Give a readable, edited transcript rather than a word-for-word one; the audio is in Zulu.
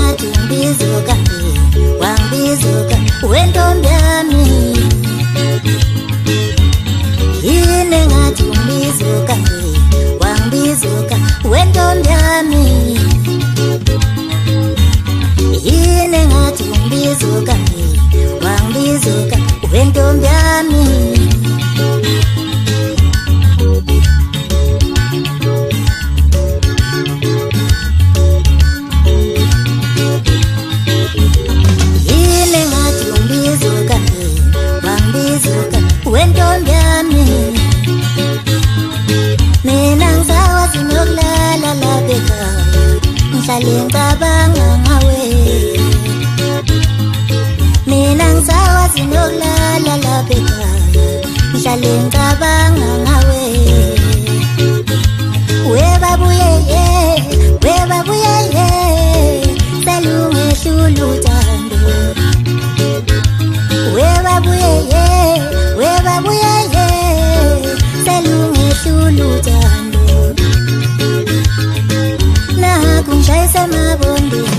ngathi ungibizuka wangibizuka wentombi yami yini ngathi ungibizuka wangibizuka wentombi yami yini ngathi ungibizuka wangibizuka wentombi yami wentombi yami mina ngisawazi nokulala lapha ekhaya ngihlale ngicabanga ngawe mina ngisawazi nokulala lapha ekhaya ngihlale ngicabanga ngawe webabuyele selungehlula uthando webabuyele selungehlula uthando nakungishayisa emabondweni